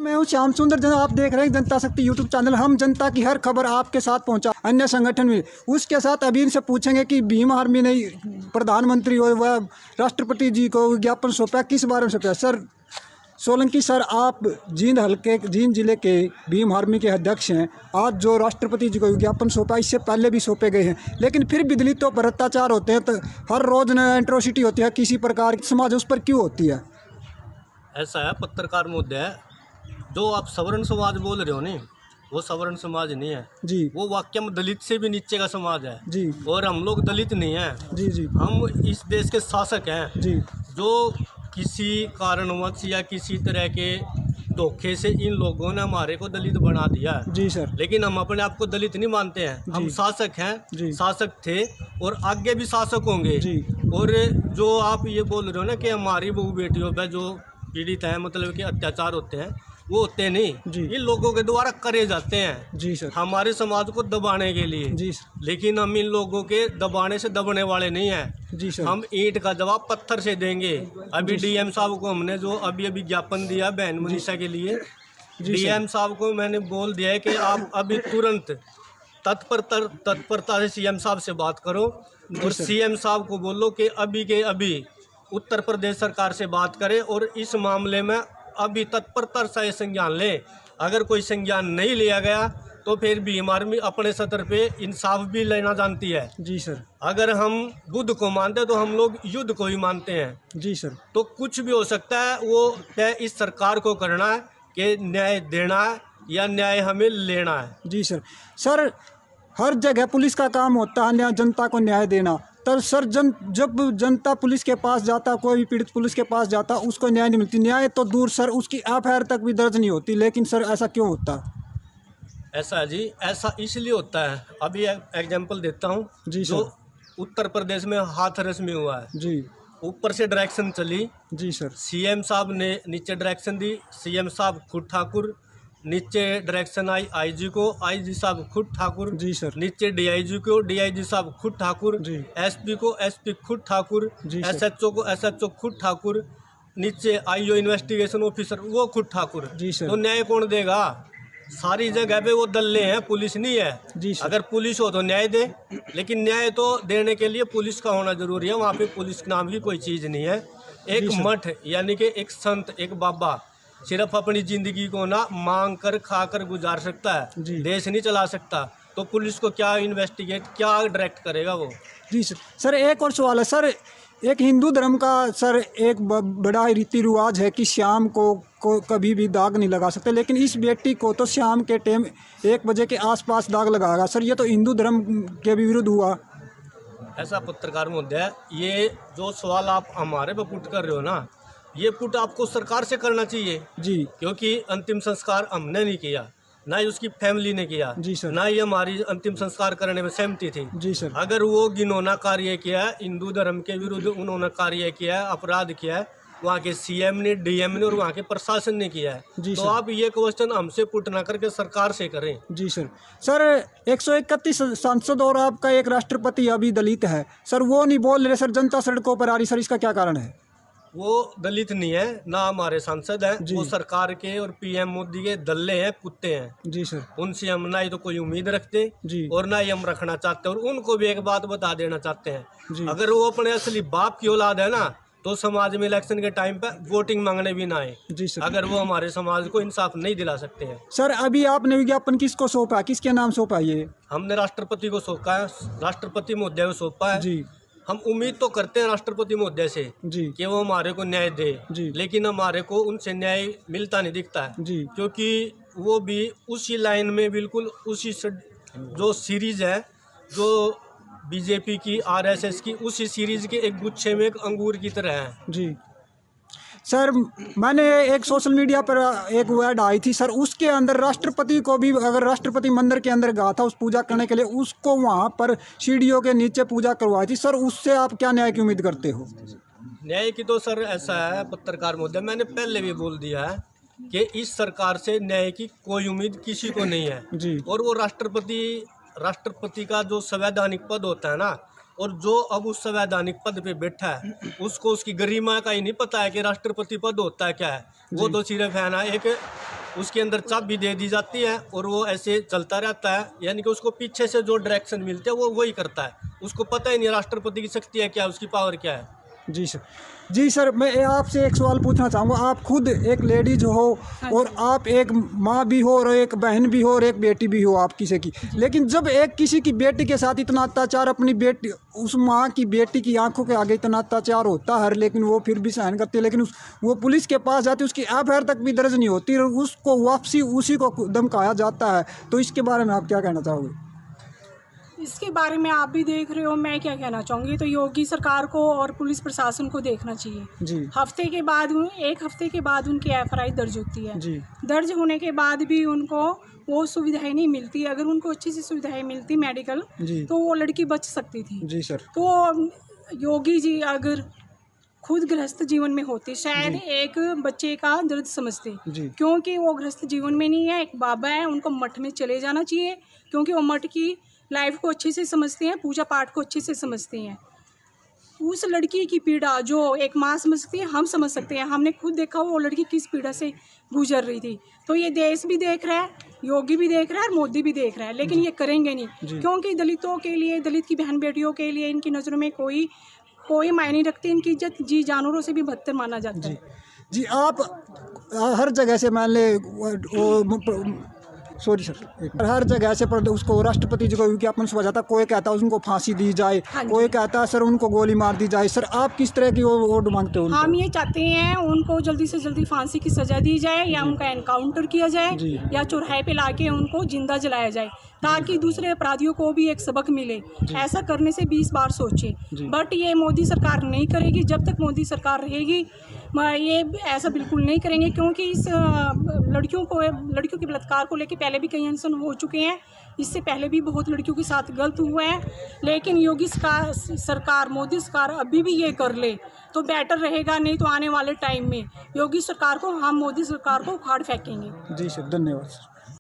मैं हूँ श्याम सुंदर जन, आप देख रहे हैं जनता शक्ति यूट्यूब चैनल। हम जनता की हर खबर आपके साथ पहुंचा अन्य संगठन में। उसके साथ अभी इनसे पूछेंगे कि भीम आर्मी ने प्रधानमंत्री और वह राष्ट्रपति जी को विज्ञापन सौंपा, किस बारे में सौंपा। सर सोलंकी सर, आप जींद जिले के भीम आर्मी के अध्यक्ष हैं। आज जो राष्ट्रपति जी को विज्ञापन सौंपा, इससे पहले भी सौंपे गए हैं, लेकिन फिर भी दलितों पर अत्याचार होते हैं, तो हर रोज एट्रोसिटी होती है किसी प्रकार की, समाज उस पर क्यों होती है? ऐसा है, पत्रकार मुद्दा है। जो आप सवर्ण समाज बोल रहे हो नहीं, वो सवर्ण समाज नहीं है जी। वो वाक्य में दलित से भी नीचे का समाज है जी। और हम लोग दलित नहीं हैं। जी जी। हम इस देश के शासक हैं जी। जो किसी कारणवश या किसी तरह के धोखे से इन लोगों ने हमारे को दलित बना दिया है। जी सर। लेकिन हम अपने आप को दलित नहीं मानते हैं। हम शासक हैं, शासक थे और आगे भी शासक होंगे। जी। और जो आप ये बोल रहे हो ना कि हमारी बहू बेटियों पर जो पीड़ित हैं, मतलब कि अत्याचार होते हैं, वो होते नहीं, इन लोगों के द्वारा करे जाते हैं। जी सर। हमारे समाज को दबाने के लिए। जी सर। लेकिन हम इन लोगों के दबाने से दबने वाले नहीं हैं। जी सर। हम ईंट का जवाब पत्थर से देंगे। अभी डीएम साहब को हमने जो अभी ज्ञापन दिया बहन मनीषा के लिए, डीएम साहब को मैंने बोल दिया है कि आप अभी तुरंत तत्परता से सीएम साहब से बात करो और सीएम साहब को बोलो कि अभी के अभी उत्तर प्रदेश सरकार से बात करें और इस मामले में अभी तत्परता से संज्ञान लें। अगर कोई संज्ञान नहीं लिया गया तो फिर भीम आर्मी अपने सतर पे इंसाफ भी लेना जानती है। जी सर। अगर हम बुद्ध को मानते हैं तो हम लोग युद्ध को ही मानते हैं। जी सर। तो कुछ भी हो सकता है, वो तय इस सरकार को करना है कि न्याय देना है या न्याय हमें लेना है। जी सर। सर हर जगह पुलिस का काम होता है जनता को न्याय देना, तब सर जब जनता पुलिस के पास जाता, कोई भी पीड़ित पुलिस के पास जाता, उसको न्याय नहीं मिलती। न्याय तो दूर सर, उसकी एफआईआर तक भी दर्ज नहीं होती। लेकिन सर ऐसा क्यों होता? ऐसा है जी, ऐसा इसलिए होता है। अभी एग्जाम्पल देता हूँ। जी जो सर। उत्तर प्रदेश में हाथरस में हुआ है, जी। ऊपर से डायरेक्शन चली। जी सर। सीएम साहब ने नीचे डायरेक्शन दी, सीएम साहब खुद ठाकुर। नीचे डायरेक्शन आई आईजी को, आईजी साहब खुद ठाकुर। जी सर। नीचे डीआईजी को, डीआईजी साहब खुद ठाकुर। जी। एसपी को, एसपी खुद ठाकुर। जी। एसएचओ को, एसएचओ खुद ठाकुर। नीचे आईओ इन्वेस्टिगेशन ऑफिसर, वो खुद ठाकुर। जी सर। तो न्याय कौन देगा? सारी जगह पे वो दल्ले हैं, पुलिस नहीं है। जी सर। अगर पुलिस हो तो न्याय दे, लेकिन न्याय तो देने के लिए पुलिस का होना जरूरी है। वहाँ पे पुलिस नाम की कोई चीज़ नहीं है। एक मठ यानी कि एक संत, एक बाबा सिर्फ अपनी ज़िंदगी को ना मांग कर खा कर गुजार सकता है, देश नहीं चला सकता। तो पुलिस को क्या इन्वेस्टिगेट, क्या डायरेक्ट करेगा वो? जी सर। सर एक और सवाल है सर, एक हिंदू धर्म का सर एक बड़ा रीति रिवाज है कि शाम को कभी भी दाग नहीं लगा सकते, लेकिन इस बेटी को तो शाम के टाइम 1 बजे के आसपास दाग लगाएगा। सर ये तो हिंदू धर्म के भी विरुद्ध हुआ। ऐसा पत्रकार मुद्दा है। ये जो सवाल आप हमारे पे पुट कर रहे हो ना, ये पुट आपको सरकार से करना चाहिए। जी। क्योंकि अंतिम संस्कार हमने नहीं किया, ना ही उसकी फैमिली ने किया। जी सर। ना ही हमारी अंतिम संस्कार करने में सहमति थी। जी सर। अगर वो घिनौना कार्य किया है, हिंदू धर्म के विरुद्ध उन्होंने कार्य किया है, अपराध किया है, वहाँ के सीएम ने, डीएम ने और वहाँ के प्रशासन ने किया है, जी तो सर। आप ये क्वेश्चन हमसे पुट ना करके सरकार से करें। जी सर। सर 131 सांसद और आपका एक राष्ट्रपति अभी दलित है सर, वो नहीं बोल रहे सर, जनता सड़कों पर आ रही। सर इसका क्या कारण है? वो दलित नहीं है, ना हमारे सांसद हैं। वो सरकार के और पीएम मोदी के दल्ले हैं, कुत्ते हैं। जी सर। उनसे हम ना ही तो कोई उम्मीद रखते जी, और ना ही हम रखना चाहते। और उनको भी एक बात बता देना चाहते हैं जी, अगर वो अपने असली बाप की औलाद है ना, तो समाज में इलेक्शन के टाइम पे वोटिंग मांगने भी ना आए। जी सर। अगर वो हमारे समाज को इंसाफ नहीं दिला सकते हैं। सर अभी आपने विज्ञापन किसको सौंपा, किसके नाम सौंपा? ये हमने राष्ट्रपति को सौंपा है, राष्ट्रपति महोदय को सौंपा है जी। हम उम्मीद तो करते हैं राष्ट्रपति महोदय से जी कि वो हमारे को न्याय दे जी, लेकिन हमारे को उनसे न्याय मिलता नहीं दिखता है जी, क्योंकि वो भी उसी लाइन में, बिल्कुल उसी जो सीरीज है, जो बीजेपी की, आरएसएस की, उसी सीरीज के एक गुच्छे में एक अंगूर की तरह है जी। सर मैंने एक सोशल मीडिया पर एक वर्ड आई थी सर, उसके अंदर राष्ट्रपति को भी, अगर राष्ट्रपति मंदिर के अंदर गया था उस पूजा करने के लिए, उसको वहाँ पर सीढ़ियों के नीचे पूजा करवाई थी। सर उससे आप क्या न्याय की उम्मीद करते हो? न्याय की तो सर ऐसा है पत्रकार महोदय, मैंने पहले भी बोल दिया है कि इस सरकार से न्याय की कोई उम्मीद किसी को नहीं है जी। और वो राष्ट्रपति का जो संवैधानिक पद होता है ना, और जो अब उस संवैधानिक पद पे बैठा है, उसको उसकी गरिमा का ही नहीं पता है कि राष्ट्रपति पद होता है क्या है। वो तो सिर्फ है ना एक उसके अंदर चाबी दे दी जाती है और वो ऐसे चलता रहता है, यानी कि उसको पीछे से जो डायरेक्शन मिलते हैं वो वही करता है। उसको पता ही नहीं राष्ट्रपति की शक्ति है क्या, उसकी पावर क्या है। जी सर। जी सर, मैं आपसे एक सवाल पूछना चाहूँगा। आप खुद एक लेडीज हो और आप एक माँ भी हो और एक बहन भी हो और एक बेटी भी हो आप किसी की, लेकिन जब एक किसी की बेटी के साथ इतना अत्याचार, अपनी बेटी, उस माँ की बेटी की आंखों के आगे इतना अत्याचार होता है, लेकिन वो फिर भी सहन करती है, लेकिन वो पुलिस के पास जाती है, उसकी एफआईआर तक भी दर्ज नहीं होती और उसको वापसी उसी को धमकाया जाता है, तो इसके बारे में आप क्या कहना चाहोगे? इसके बारे में आप भी देख रहे हो, मैं क्या कहना चाहूँगी, तो योगी सरकार को और पुलिस प्रशासन को देखना चाहिए। जी। एक हफ्ते के बाद उनकी एफआईआर दर्ज होती है। जी। दर्ज होने के बाद भी उनको वो सुविधाएं नहीं मिलती। अगर उनको अच्छी सी सुविधाएं मिलती मेडिकल, जी। तो वो लड़की बच सकती थी। जी सर। तो योगी जी अगर खुद गृहस्थ जीवन में होते, शायद एक बच्चे का दर्द समझते, क्योंकि वो गृहस्थ जीवन में नहीं है, एक बाबा है, उनको मठ में चले जाना चाहिए, क्योंकि वो मठ की लाइफ को अच्छे से समझते हैं, पूजा पाठ को अच्छे से समझते हैं। उस लड़की की पीड़ा जो एक माँ समझती है, हम समझ सकते हैं। हमने खुद देखा वो लड़की किस पीड़ा से गुजर रही थी। तो ये देश भी देख रहा है, योगी भी देख रहा है और मोदी भी देख रहा है, लेकिन ये करेंगे नहीं, क्योंकि दलितों के लिए, दलित की बहन बेटियों के लिए इनकी नज़रों में कोई मायने नहीं रखती। इनकी इज्जत जी जानवरों से भी बदतर माना जाता है। जी, आप हर जगह से मान ले सॉरी सर, हर जगह से पर उसको राष्ट्रपति जी को विज्ञापन सुना जाता, कोई कहता है उनको फांसी दी जाए, कोई कहता है सर उनको गोली मार दी जाए। सर आप किस तरह की वो मांगते हो? हम ये चाहते हैं उनको जल्दी से जल्दी फांसी की सजा दी जाए, या उनका एनकाउंटर किया जाए, या चौराहे पे लाके उनको जिंदा जलाया जाए, ताकि दूसरे अपराधियों को भी एक सबक मिले। ऐसा करने से 20 बार सोचे, बट ये मोदी सरकार नहीं करेगी। जब तक मोदी सरकार रहेगी ये ऐसा बिल्कुल नहीं करेंगे, क्योंकि इस लड़कियों के बलात्कार को लेकर पहले भी कई इंसान हो चुके हैं। इससे पहले भी बहुत लड़कियों के साथ गलत हुआ है, लेकिन योगी सरकार, मोदी सरकार अभी भी ये कर ले तो बेटर रहेगा। नहीं तो आने वाले टाइम में योगी सरकार को, हम मोदी सरकार को उखाड़ फेंकेंगे। जी सर, धन्यवाद।